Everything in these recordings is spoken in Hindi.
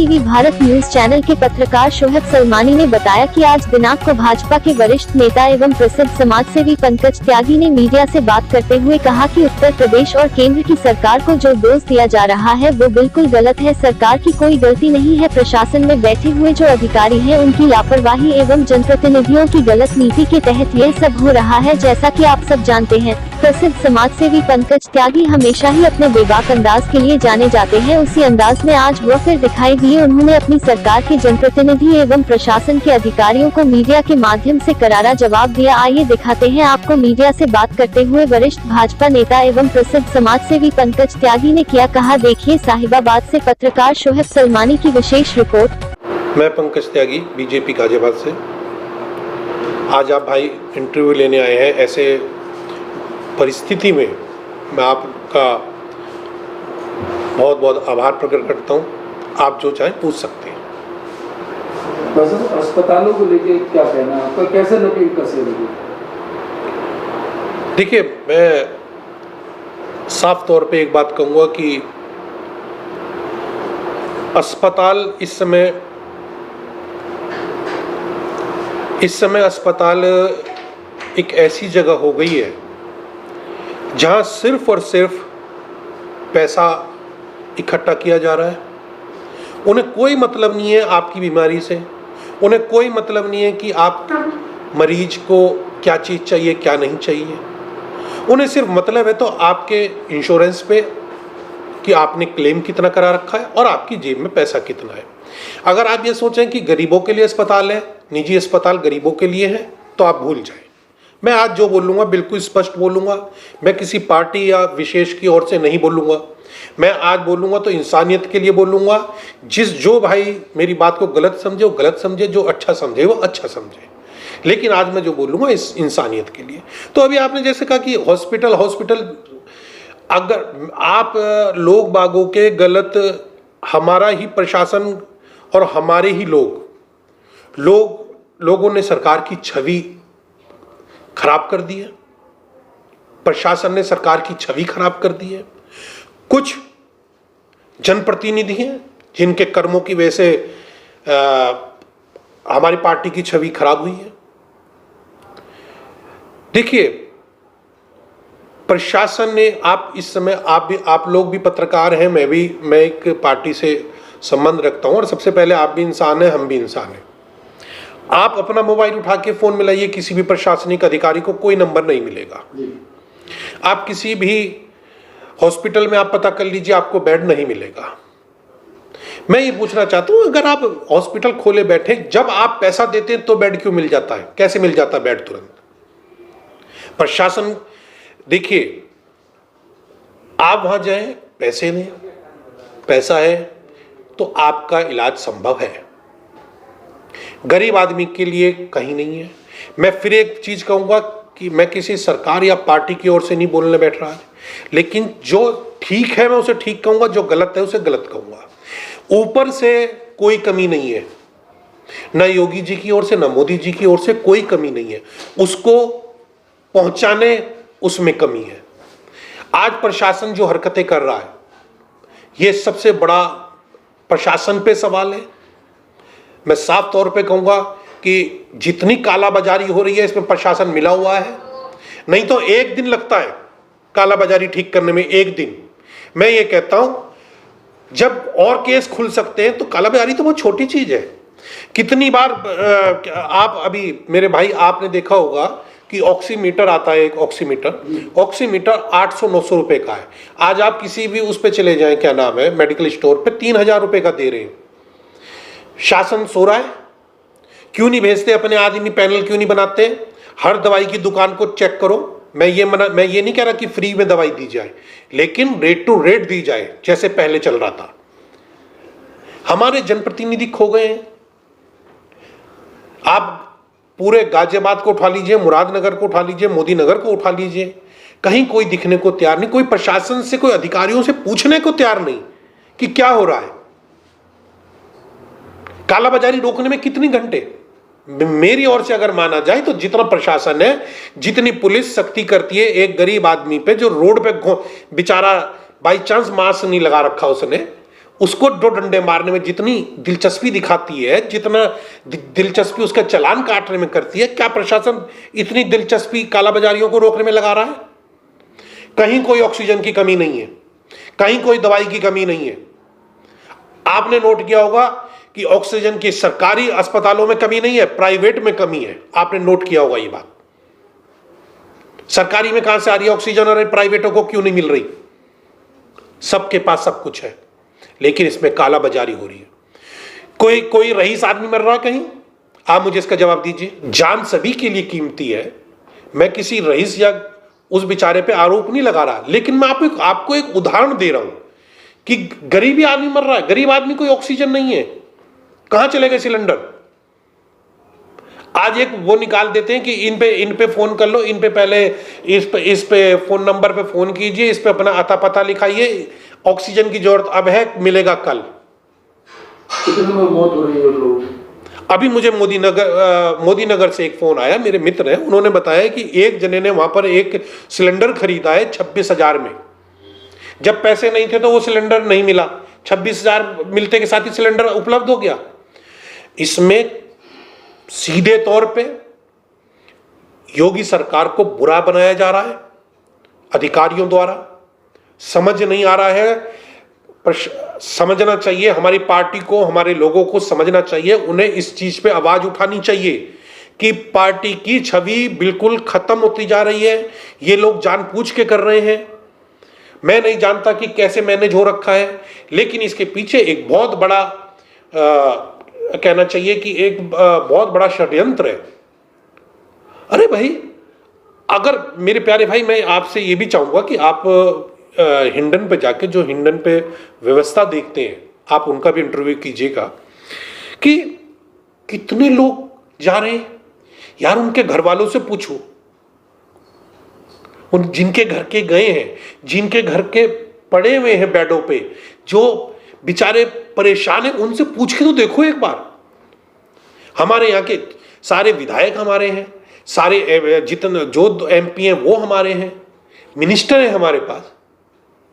टीवी भारत न्यूज चैनल के पत्रकार शोहब सलमानी ने बताया कि आज दिनांक को भाजपा के वरिष्ठ नेता एवं प्रसिद्ध समाजसेवी पंकज त्यागी ने मीडिया से बात करते हुए कहा कि उत्तर प्रदेश और केंद्र की सरकार को जो दोष दिया जा रहा है वो बिल्कुल गलत है। सरकार की कोई गलती नहीं है, प्रशासन में बैठे हुए जो अधिकारी हैं उनकी लापरवाही एवं जनप्रतिनिधियों की गलत नीति के तहत ये सब हो रहा है। जैसा कि आप सब जानते हैं, प्रसिद्ध समाजसेवी पंकज त्यागी हमेशा ही अपने बेबाक अंदाज के लिए जाने जाते हैं। उसी अंदाज में आज वो फिर दिखाई दिए। उन्होंने अपनी सरकार के जनप्रतिनिधि एवं प्रशासन के अधिकारियों को मीडिया के माध्यम से करारा जवाब दिया। आइए दिखाते हैं आपको मीडिया से बात करते हुए वरिष्ठ भाजपा नेता एवं प्रसिद्ध समाजसेवी पंकज त्यागी ने क्या कहा। देखिए साहिबाबाद से पत्रकार शोहब सलमानी की विशेष रिपोर्ट। मैं पंकज त्यागी, बीजेपी गाजियाबाद से। आज आप भाई इंटरव्यू लेने आए हैं, ऐसे परिस्थिति में मैं आपका बहुत बहुत आभार प्रकट करता हूं। आप जो चाहें पूछ सकते हैं। अस्पतालों को लेके क्या कहना है आपका, कैसे नकली कसे लगे? देखिए, मैं साफ तौर पे एक बात कहूँगा कि अस्पताल इस समय अस्पताल एक ऐसी जगह हो गई है जहाँ सिर्फ और सिर्फ पैसा इकट्ठा किया जा रहा है। उन्हें कोई मतलब नहीं है आपकी बीमारी से, उन्हें कोई मतलब नहीं है कि आप मरीज को क्या चीज़ चाहिए क्या नहीं चाहिए। उन्हें सिर्फ मतलब है तो आपके इंश्योरेंस पे कि आपने क्लेम कितना करा रखा है और आपकी जेब में पैसा कितना है। अगर आप ये सोचें कि गरीबों के लिए अस्पताल है, निजी अस्पताल गरीबों के लिए है, तो आप भूल जाएं। मैं आज जो बोलूँगा बिल्कुल स्पष्ट बोलूँगा। मैं किसी पार्टी या विशेष की ओर से नहीं बोलूँगा। मैं आज बोलूँगा तो इंसानियत के लिए बोलूँगा। जो भाई मेरी बात को गलत समझे वो गलत समझे, जो अच्छा समझे वो अच्छा समझे, लेकिन आज मैं जो बोलूँगा इस इंसानियत के लिए। तो अभी आपने जैसे कहा कि हॉस्पिटल, अगर आप लोग बागों के गलत, हमारा ही प्रशासन और हमारे ही लोगों ने सरकार की छवि खराब कर दी है। प्रशासन ने सरकार की छवि खराब कर दी है। कुछ जनप्रतिनिधि हैं जिनके कर्मों की वजह से हमारी पार्टी की छवि खराब हुई है। देखिए, प्रशासन ने, आप इस समय आप लोग भी पत्रकार हैं, मैं एक पार्टी से संबंध रखता हूं और सबसे पहले आप भी इंसान हैं, हम भी इंसान हैं। आप अपना मोबाइल उठा के फोन मिलाइए किसी भी प्रशासनिक अधिकारी को, कोई नंबर नहीं मिलेगा। आप किसी भी हॉस्पिटल में आप पता कर लीजिए, आपको बेड नहीं मिलेगा। मैं ये पूछना चाहता हूं, अगर आप हॉस्पिटल खोले बैठे, जब आप पैसा देते हैं तो बेड क्यों मिल जाता है? कैसे मिल जाता है बेड तुरंत? प्रशासन, देखिए, आप वहां जाएं, पैसे नहीं, पैसा है तो आपका इलाज संभव है। गरीब आदमी के लिए कहीं नहीं है। मैं फिर एक चीज कहूंगा कि मैं किसी सरकार या पार्टी की ओर से नहीं बोलने बैठ रहा है, लेकिन जो ठीक है मैं उसे ठीक कहूंगा, जो गलत है उसे गलत कहूंगा। ऊपर से कोई कमी नहीं है, ना योगी जी की ओर से ना मोदी जी की ओर से कोई कमी नहीं है। उसको पहुंचाने उसमें कमी है। आज प्रशासन जो हरकतें कर रहा है, ये सबसे बड़ा प्रशासन पे सवाल है। मैं साफ तौर पे कहूंगा कि जितनी कालाबाजारी हो रही है इसमें प्रशासन मिला हुआ है। नहीं तो एक दिन लगता है कालाबाजारी ठीक करने में, एक दिन। मैं ये कहता हूं, जब और केस खुल सकते हैं तो कालाबाजारी तो बहुत छोटी चीज है। कितनी बार आप अभी मेरे भाई आपने देखा होगा कि ऑक्सीमीटर आता है, एक ऑक्सीमीटर 800-900 रुपए का है। आज आप किसी भी उस पे चले जाएं, क्या नाम है, मेडिकल स्टोर पे 3000 रुपए का दे रहे हैं। शासन सो रहा है? क्यों नहीं भेजते अपने आदमी, पैनल क्यों नहीं बनाते? हर दवाई की दुकान को चेक करो। मैं ये नहीं कह रहा कि फ्री में दवाई दी जाए, लेकिन रेट टू रेट दी जाए जैसे पहले चल रहा था। हमारे जनप्रतिनिधि खो गए हैं। आप पूरे गाजियाबाद को उठा लीजिए, मुरादनगर को उठा लीजिए, मोदी नगर को उठा लीजिए, कहीं कोई दिखने को तैयार नहीं। कोई प्रशासन से, कोई अधिकारियों से पूछने को तैयार नहीं कि क्या हो रहा है। कालाबाजारी रोकने में कितने घंटे, मेरी ओर से अगर माना जाए तो जितना प्रशासन है, जितनी पुलिस सख्ती करती है एक गरीब आदमी पे जो रोड पे बेचारा बाई चांस मास्क नहीं लगा रखा उसने, उसको दो डंडे मारने में जितनी दिलचस्पी दिखाती है, जितना दिलचस्पी उसका चालान काटने में करती है, क्या प्रशासन इतनी दिलचस्पी कालाबाजारियों को रोकने में लगा रहा है? कहीं कोई ऑक्सीजन की कमी नहीं है, कहीं कोई दवाई की कमी नहीं है। आपने नोट किया होगा कि ऑक्सीजन की सरकारी अस्पतालों में कमी नहीं है, प्राइवेट में कमी है। आपने नोट किया होगा ये बात। सरकारी में कहां से आ रही है ऑक्सीजन और प्राइवेटों को क्यों नहीं मिल रही? सबके पास सब कुछ है, लेकिन इसमें कालाबाजारी हो रही है। कोई रईस आदमी मर रहा है कहीं? आप मुझे इसका जवाब दीजिए। जान सभी के लिए कीमती है। मैं किसी रईस या उस बेचारे पे आरोप नहीं लगा रहा, लेकिन मैं आपको एक उदाहरण दे रहा हूं कि गरीबी आदमी मर रहा है। गरीब आदमी कोई ऑक्सीजन नहीं है, कहां चले गए सिलेंडर? आज एक वो निकाल देते हैं कि इन पे फोन कर लो, इन पे पहले इस पे फोन नंबर पे फोन कीजिए, इस पे अपना आता पता लिखाइए, ऑक्सीजन की जरूरत अब है, मिलेगा कल। कितने में मौत हो रही है लोग? अभी मुझे मोदी नगर से एक फोन आया, मेरे मित्र हैं, उन्होंने बताया कि एक जने ने वहां पर एक सिलेंडर खरीदा है 26,000 में। जब पैसे नहीं थे तो वो सिलेंडर नहीं मिला, 26,000 मिलते के साथ ही सिलेंडर उपलब्ध हो गया। इसमें सीधे तौर पे योगी सरकार को बुरा बनाया जा रहा है अधिकारियों द्वारा। समझ नहीं आ रहा है, पर समझना चाहिए। हमारी पार्टी को, हमारे लोगों को समझना चाहिए, उन्हें इस चीज पे आवाज उठानी चाहिए कि पार्टी की छवि बिल्कुल खत्म होती जा रही है। ये लोग जानबूझ के कर रहे हैं। मैं नहीं जानता कि कैसे मैनेज हो रखा है, लेकिन इसके पीछे एक बहुत बड़ा कहना चाहिए कि एक बहुत बड़ा षड्यंत्र है। अरे भाई, अगर मेरे प्यारे भाई, मैं आपसे ये भी चाहूंगा कि आप हिंडन पे जाके, जो हिंडन पे व्यवस्था देखते हैं, आप उनका भी इंटरव्यू कीजिएगा कि कितने लोग जा रहे हैं यार। उनके घर वालों से पूछो, उन जिनके घर के गए हैं, जिनके घर के पड़े हुए हैं बेडों पे, जो बेचारे परेशान हैं, उनसे पूछ के तो देखो एक बार। हमारे यहाँ के सारे विधायक हमारे हैं, सारे जितने जो एमपी हैं वो हमारे हैं, मिनिस्टर हैं हमारे पास,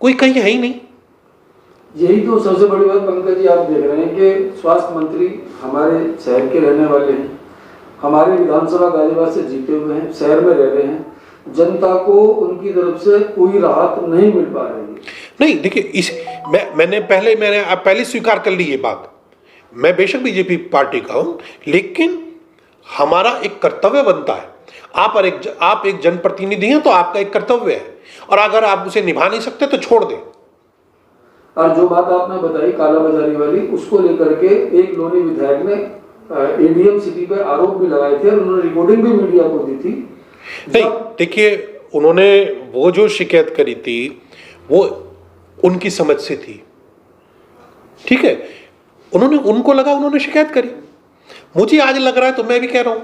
कोई कहीं है ही नहीं। यही तो सबसे बड़ी बात पंकज जी, आप देख रहे हैं कि स्वास्थ्य मंत्री हमारे शहर के रहने वाले हैं, हमारे विधानसभा गाजियाबाद से जीते हुए हैं, शहर में रह रहे हैं, जनता को उनकी तरफ से कोई राहत नहीं मिल पा रही है। नहीं देखिए, मैंने पहले स्वीकार कर ली ये बात। मैं बेशक बीजेपी पार्टी का हूं, लेकिन हमारा एक कर्तव्य बनता है। आप एक जनप्रतिनिधि हैं तो आपका एक कर्तव्य है, और अगर आप उसे निभा नहीं सकते तो छोड़ दें। और जो बात आपने बताई कालाबाजारी वाली, उसको लेकर के एक लोनी विधायक ने एडीएम सिटी पे आरोप भी लगाए थे और उन्होंने रिकॉर्डिंग भी मीडिया को दी थी। नहीं देखिए, उन्होंने वो जो शिकायत करी थी वो उनकी समझ से थी, ठीक है। उनको लगा, उन्होंने शिकायत करी। मुझे आज लग रहा है तो मैं भी कह रहा हूं।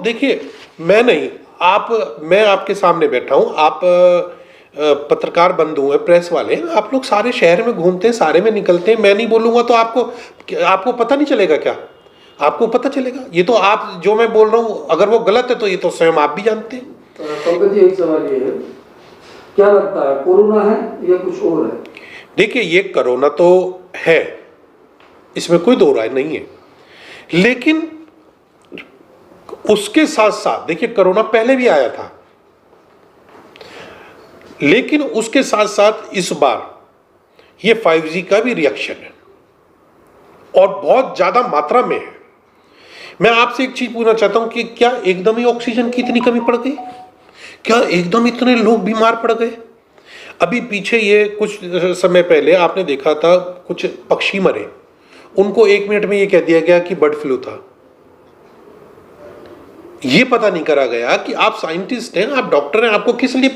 देखिए मैं आपके सामने बैठा हूं, आप पत्रकार बंधु हैं, प्रेस वाले हैं, आप लोग सारे शहर में घूमते हैं, सारे में निकलते हैं। मैं नहीं बोलूंगा तो आपको पता नहीं चलेगा क्या? आपको पता चलेगा। ये तो आप जो मैं बोल रहा हूं, अगर वो गलत है तो ये तो स्वयं आप भी जानते हैं। पंकज जी, एक सवाल ये है, क्या लगता है कोरोना है या कुछ और है? देखिए, ये कोरोना तो है, इसमें कोई दो राय नहीं है, लेकिन उसके साथ साथ देखिए, कोरोना पहले भी आया था, लेकिन उसके साथ साथ इस बार ये 5G का भी रिएक्शन है और बहुत ज्यादा मात्रा में है। मैं आपसे एक चीज पूछना चाहता हूं कि क्या एकदम ही ऑक्सीजन की इतनी कमी पड़ गई? क्या एकदम इतने लोग बीमार पड़ गए? अभी पीछे ये कुछ समय पहले आपने देखा था, कुछ पक्षी मरे, उनको 1 मिनट में ये कह दिया गया कि बर्ड फ्लू था। ये पता नहीं करा गया कि आप साइंटिस्ट हैं, आप डॉक्टर हैं, आपको किस लिए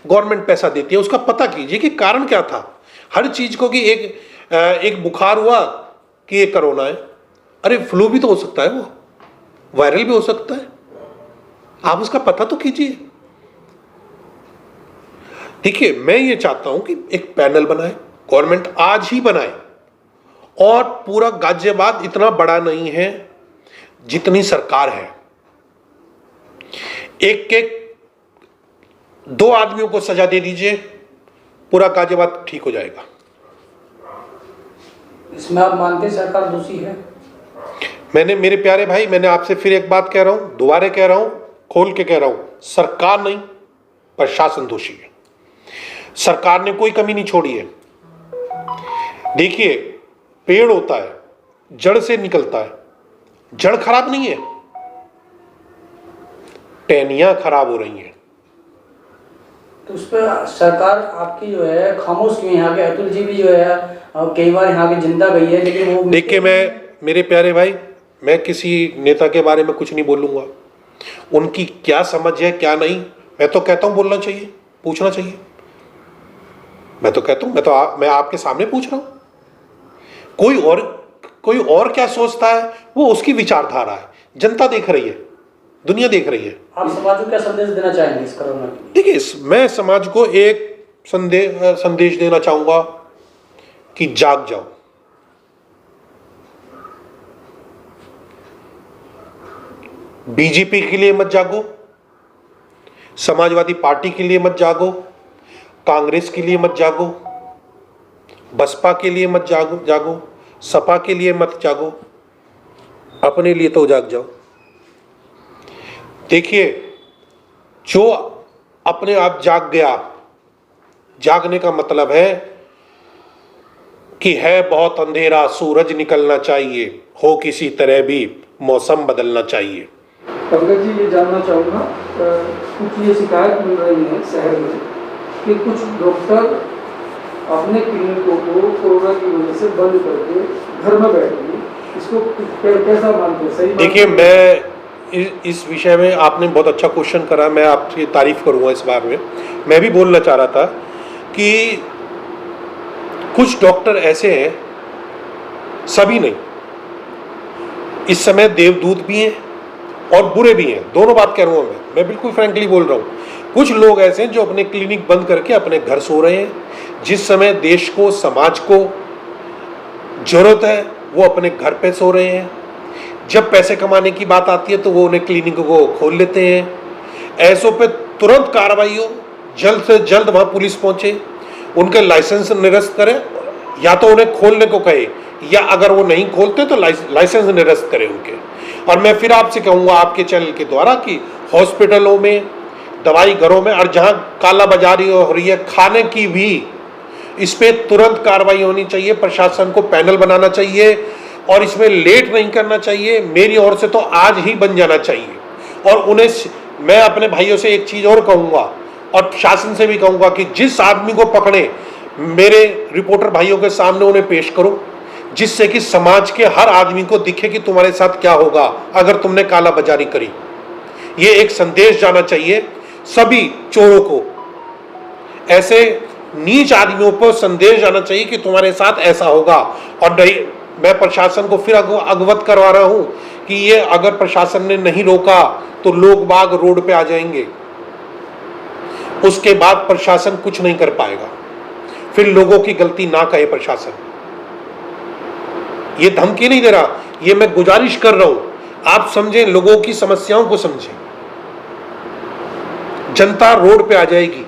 गवर्नमेंट पैसा देती है, उसका पता कीजिए कि कारण क्या था। हर चीज को कि एक बुखार हुआ कि ये कोरोना है। अरे फ्लू भी तो हो सकता है, वो वायरल भी हो सकता है, आप उसका पता तो कीजिए। देखिए, मैं ये चाहता हूं कि एक पैनल बनाए, गवर्नमेंट आज ही बनाए, और पूरा गाजियाबाद इतना बड़ा नहीं है जितनी सरकार है। एक 2 आदमियों को सजा दे दीजिए, पूरा गाजियाबाद ठीक हो जाएगा। इसमें आप मानते हैं सरकार दोषी है? मैंने, मेरे प्यारे भाई, मैंने आपसे फिर एक बात कह रहा हूं, दोबारा कह रहा हूं, खोल के कह रहा हूं, सरकार नहीं, प्रशासन दोषी है। सरकार ने कोई कमी नहीं छोड़ी है। देखिए, पेड़ होता है, जड़ से निकलता है, जड़ खराब नहीं है, टहनियां खराब हो रही हैं। तो उस पर सरकार आपकी जो है खामोश क्यों है? यहाँ के अतुल जी भी जो है कई बार यहाँ की जनता गई है, लेकिन वो देखिए, मैं, मेरे प्यारे भाई, मैं किसी नेता के बारे में कुछ नहीं बोलूंगा। उनकी क्या समझ है क्या नहीं, मैं तो कहता हूं बोलना चाहिए, पूछना चाहिए। मैं तो कहता हूं, मैं आपके सामने पूछ रहा हूं। कोई और क्या सोचता है वो उसकी विचारधारा है। जनता देख रही है, दुनिया देख रही है। आप समाज को क्या संदेश देना चाहेंगे इस कोरोना के लिए? देखिए, मैं समाज को एक संदेश देना चाहूंगा कि जाग जाओ। बीजेपी के लिए मत जागो, समाजवादी पार्टी के लिए मत जागो, कांग्रेस के लिए मत जागो, बसपा के लिए मत जागो, सपा के लिए मत जागो, अपने लिए तो जाग जाओ। देखिए, जो अपने आप जाग गया, जागने का मतलब है कि है बहुत अंधेरा, सूरज निकलना चाहिए, हो किसी तरह भी मौसम बदलना चाहिए। पंकज जी, ये जानना चाहूँगा, कुछ ये शिकायत मिल रही है शहर में कि कुछ डॉक्टर अपने क्लिनिकों को कोरोना की वजह से बंद करके घर में बैठे, इसको कैसा मानते हैं? सही? देखिए, मैं इस विषय में, आपने बहुत अच्छा क्वेश्चन करा, मैं आपकी तारीफ करूंगा इस बारे में। मैं भी बोलना चाह रहा था कि कुछ डॉक्टर ऐसे हैं, सभी नहीं, इस समय देवदूत भी हैं और बुरे भी हैं, दोनों बात कह रहा हूं मैं बिल्कुल फ्रैंकली बोल रहा हूं। कुछ लोग ऐसे हैं जो अपने क्लिनिक बंद करके अपने घर सो रहे हैं। जिस समय देश को, समाज को जरूरत है, वो अपने घर पे सो रहे हैं। जब पैसे कमाने की बात आती है तो वो उन्हें क्लिनिक को खोल लेते हैं। ऐसों पे तुरंत कार्रवाई हो, जल्द से जल्द वहां पुलिस पहुंचे, उनके लाइसेंस निरस्त करे, या तो उन्हें खोलने को कहे, या अगर वो नहीं खोलते तो लाइसेंस निरस्त करे उनके। और मैं फिर आपसे कहूंगा आपके चैनल के द्वारा कि हॉस्पिटलों में, दवाई घरों में, और जहां कालाबाजारी हो रही है खाने की भी, इस पे तुरंत कार्रवाई होनी चाहिए। प्रशासन को पैनल बनाना चाहिए और इसमें लेट नहीं करना चाहिए। मेरी ओर से तो आज ही बन जाना चाहिए। और उन्हें, मैं अपने भाइयों से एक चीज और कहूंगा और शासन से भी कहूंगा कि जिस आदमी को पकड़े, मेरे रिपोर्टर भाइयों के सामने उन्हें पेश करो, जिससे कि समाज के हर आदमी को दिखे कि तुम्हारे साथ क्या होगा अगर तुमने कालाबाजारी करी। ये एक संदेश जाना चाहिए सभी चोरों को, ऐसे नीच आदमियों पर संदेश जाना चाहिए कि तुम्हारे साथ ऐसा होगा। और नहीं, मैं प्रशासन को फिर अवगत करवा रहा हूं कि ये अगर प्रशासन ने नहीं रोका तो लोग बाग रोड पे आ जाएंगे, उसके बाद प्रशासन कुछ नहीं कर पाएगा। फिर लोगों की गलती ना कहे प्रशासन। ये धमकी नहीं दे रहा, ये मैं गुजारिश कर रहा हूं, आप समझें, लोगों की समस्याओं को समझें। जनता रोड पे आ जाएगी,